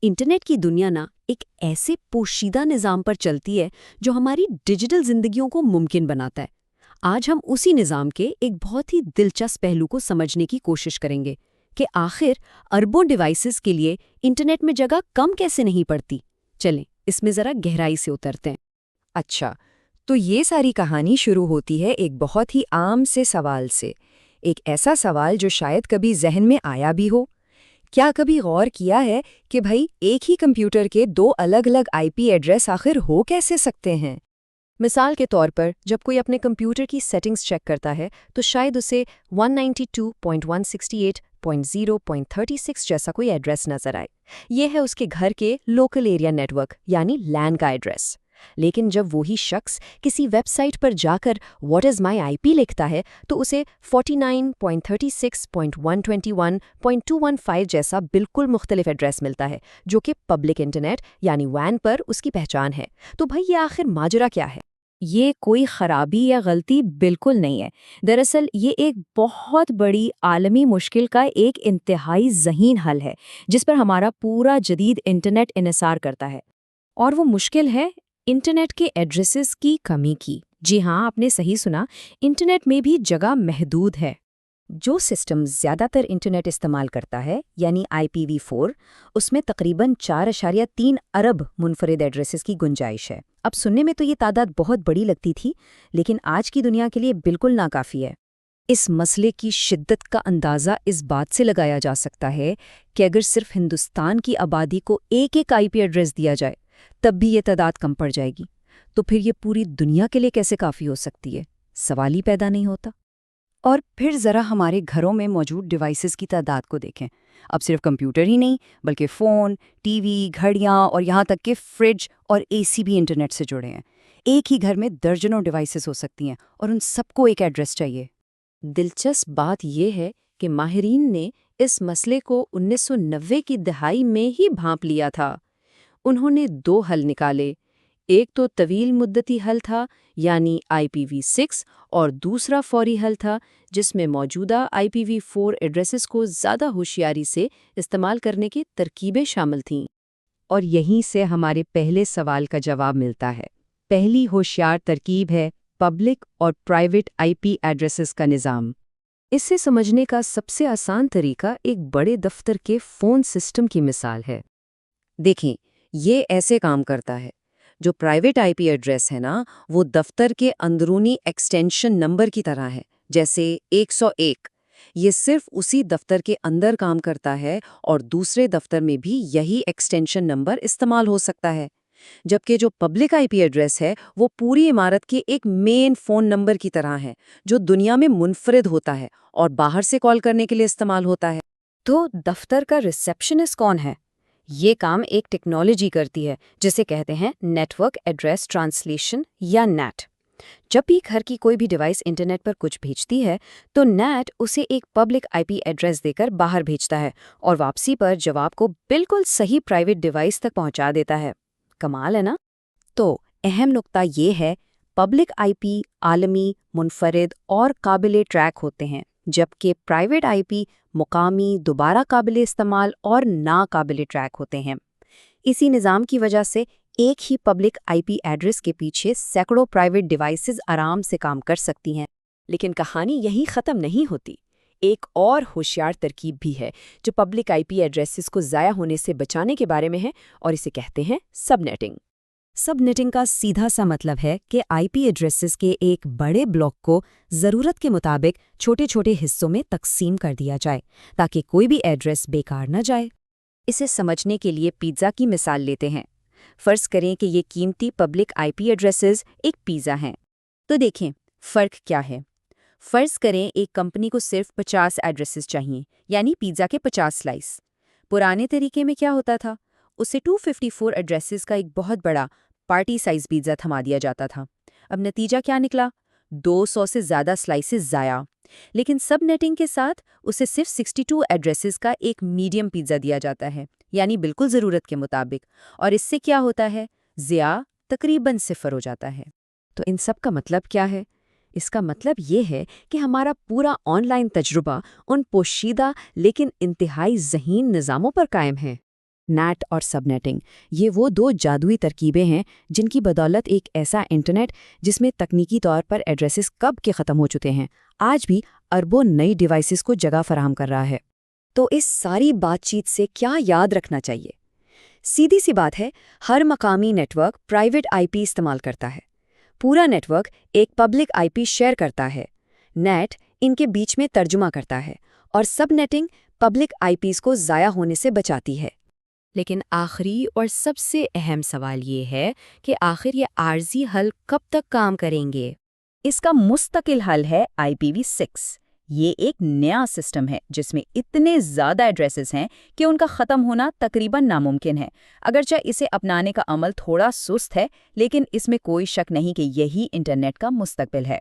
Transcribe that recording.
Internet की दुनिया ना एक ऐसे पोशीदा निज़ाम पर चलती है जो हमारी डिजिटल जिंदगियों को मुमकिन बनाता है। आज हम उसी निज़ाम के एक बहुत ही दिलचस्प पहलू को समझने की कोशिश करेंगे कि आखिर अरबों डिवाइसेस के लिए इंटरनेट में जगह कम कैसे नहीं पड़ती। चलें इसमें ज़रा गहराई से उतरते हैं। अच्छा, तो ये सारी कहानी शुरू होती है एक बहुत ही आम से सवाल से। एक ऐसा सवाल जो शायद कभी जहन में आया भी हो। क्या कभी गौर किया है कि भाई एक ही कंप्यूटर के दो अलग अलग आईपी एड्रेस आखिर हो कैसे सकते हैं? मिसाल के तौर पर जब कोई अपने कंप्यूटर की सेटिंग्स चेक करता है तो शायद उसे 192.168.0.36 जैसा कोई एड्रेस नजर आए। ये है उसके घर के लोकल एरिया नेटवर्क यानी लैन का एड्रेस। लेकिन जब वही शख्स किसी वेबसाइट पर जाकर व्हाट इज़ माई आईपी लिखता है तो उसे 49.36.121.215 जैसा बिल्कुल मुख्तलिफ एड्रेस मिलता है, जो कि पब्लिक इंटरनेट यानी वैन पर उसकी पहचान है। तो भाई ये आखिर माजरा क्या है? ये कोई खराबी या गलती बिल्कुल नहीं है। दरअसल ये एक बहुत बड़ी आलमी मुश्किल का एक इंतहाई ज़हीन हल है, जिस पर हमारा पूरा जदीद इंटरनेट इन्हिसार करता है। और वो मुश्किल है इंटरनेट के एड्रेसेस की कमी की। जी हाँ, आपने सही सुना, इंटरनेट में भी जगह महदूद है। जो सिस्टम ज़्यादातर इंटरनेट इस्तेमाल करता है यानी IPv4, उसमें तकरीबन 4.3 अरब मुनफरिद एड्रेसेस की गुंजाइश है। अब सुनने में तो ये तादाद बहुत बड़ी लगती थी, लेकिन आज की दुनिया के लिए बिल्कुल नाकाफ़ी है। इस मसले की शिद्दत का अंदाज़ा इस बात से लगाया जा सकता है कि अगर सिर्फ हिंदुस्तान की आबादी को एक आईपी एड्रेस दिया जाए तब भी ये तादाद कम पड़ जाएगी। तो फिर ये पूरी दुनिया के लिए कैसे काफ़ी हो सकती है? सवाल ही पैदा नहीं होता। और फिर ज़रा हमारे घरों में मौजूद डिवाइसेस की तादाद को देखें। अब सिर्फ कंप्यूटर ही नहीं, बल्कि फ़ोन, टीवी, घड़ियाँ और यहाँ तक कि फ्रिज और एसी भी इंटरनेट से जुड़े हैं। एक ही घर में दर्जनों डिवाइसेस हो सकती हैं और उन सबको एक एड्रेस चाहिए। दिलचस्प बात यह है कि माहिरीन ने इस मसले को 1990 की दहाई में ही भांप लिया था। उन्होंने दो हल निकाले। एक तो तवील मुद्दती हल था यानी IPv6 और दूसरा फौरी हल था जिसमें मौजूदा IPv4 एड्रेसेस को ज़्यादा होशियारी से इस्तेमाल करने की तरकीबें शामिल थीं। और यहीं से हमारे पहले सवाल का जवाब मिलता है। पहली होशियार तरकीब है पब्लिक और प्राइवेट आईपी एड्रेसेस का निज़ाम। इसे समझने का सबसे आसान तरीका एक बड़े दफ्तर के फ़ोन सिस्टम की मिसाल है। देखें, ये ऐसे काम करता है। जो प्राइवेट आईपी एड्रेस है ना, वो दफ्तर के अंदरूनी एक्सटेंशन नंबर की तरह है, जैसे 101। ये सिर्फ उसी दफ्तर के अंदर काम करता है और दूसरे दफ्तर में भी यही एक्सटेंशन नंबर इस्तेमाल हो सकता है। जबकि जो पब्लिक आईपी एड्रेस है वो पूरी इमारत के एक मेन फ़ोन नंबर की तरह है, जो दुनिया में मुनफरिद होता है और बाहर से कॉल करने के लिए इस्तेमाल होता है। तो दफ्तर का रिसेप्शनिस्ट कौन है? ये काम एक टेक्नोलॉजी करती है जिसे कहते हैं नेटवर्क एड्रेस ट्रांसलेशन या NAT। जब भी घर की कोई भी डिवाइस इंटरनेट पर कुछ भेजती है तो NAT उसे एक पब्लिक आईपी एड्रेस देकर बाहर भेजता है और वापसी पर जवाब को बिल्कुल सही प्राइवेट डिवाइस तक पहुंचा देता है। कमाल है ना? तो अहम नुक्ता ये है, पब्लिक आईपी आलमी, मुनफरिद और काबिले ट्रैक होते हैं, जबकि प्राइवेट आईपी मुकामी, दोबारा काबिले इस्तेमाल और नाकाबिले ट्रैक होते हैं। इसी निज़ाम की वजह से एक ही पब्लिक आईपी एड्रेस के पीछे सैकड़ों प्राइवेट डिवाइसेस आराम से काम कर सकती हैं। लेकिन कहानी यहीं ख़त्म नहीं होती। एक और होशियार तरकीब भी है जो पब्लिक आईपी एड्रेसेस को ज़ाया होने से बचाने के बारे में है, और इसे कहते हैं सबनेटिंग। सबनेटिंग का सीधा सा मतलब है कि आईपी एड्रेसेस के एक बड़े ब्लॉक को ज़रूरत के मुताबिक छोटे छोटे हिस्सों में तकसीम कर दिया जाए ताकि कोई भी एड्रेस बेकार न जाए। इसे समझने के लिए पिज़्ज़ा की मिसाल लेते हैं। फ़र्ज़ करें कि ये कीमती पब्लिक आईपी एड्रेसेस एक पिज़्ज़ा हैं। तो देखें, फ़र्क क्या है। फ़र्ज़ करें एक कंपनी को सिर्फ 50 एड्रेसेस चाहिए, यानी पिज़्ज़ा के 50 स्लाइस। पुराने तरीके में क्या होता था, उसे 254 एड्रेसेस का एक बहुत बड़ा पार्टी साइज़ पिज़्ज़ा थमा दिया जाता था। अब नतीजा क्या निकला? 200 से ज़्यादा स्लाइसेस ज़ाया। लेकिन सब नेटिंग के साथ उसे सिर्फ 62 एड्रेसेस का एक मीडियम पिज़्ज़ा दिया जाता है, यानी बिल्कुल ज़रूरत के मुताबिक। और इससे क्या होता है? ज़िया तकरीबन सिफर हो जाता है। तो इन सब का मतलब क्या है? इसका मतलब ये है कि हमारा पूरा ऑनलाइन तजुर्बा उन पोशीदा लेकिन इंतहाई ज़हीन निज़ामों पर कायम है। نیٹ اور سب نیٹنگ، یہ وہ دو جادوئی ترکیبیں ہیں جن کی بدولت ایک ایسا انٹرنیٹ جس میں تکنیکی طور پر ایڈریسز کب کے ختم ہو چکے ہیں آج بھی اربوں نئی ڈیوائسز کو جگہ فراہم کر رہا ہے۔ تو اس ساری بات چیت سے کیا یاد رکھنا چاہیے؟ سیدھی سی بات ہے، ہر مقامی نیٹ ورک پرائیویٹ آئی پی استعمال کرتا ہے، پورا نیٹ ورک ایک پبلک آئی پی شیئر کرتا ہے، نیٹ ان کے بیچ میں ترجمہ کرتا ہے، اور سب نیٹنگ پبلک آئی پیز کو ضائع ہونے سے بچاتی ہے۔ لیکن آخری اور سب سے اہم سوال یہ ہے کہ آخر یہ عارضی حل کب تک کام کریں گے؟ اس کا مستقل حل ہے IPv6۔ یہ ایک نیا سسٹم ہے جس میں اتنے زیادہ ایڈریسز ہیں کہ ان کا ختم ہونا تقریباً ناممکن ہے۔ اگرچہ اسے اپنانے کا عمل تھوڑا سست ہے، لیکن اس میں کوئی شک نہیں کہ یہی انٹرنیٹ کا مستقبل ہے۔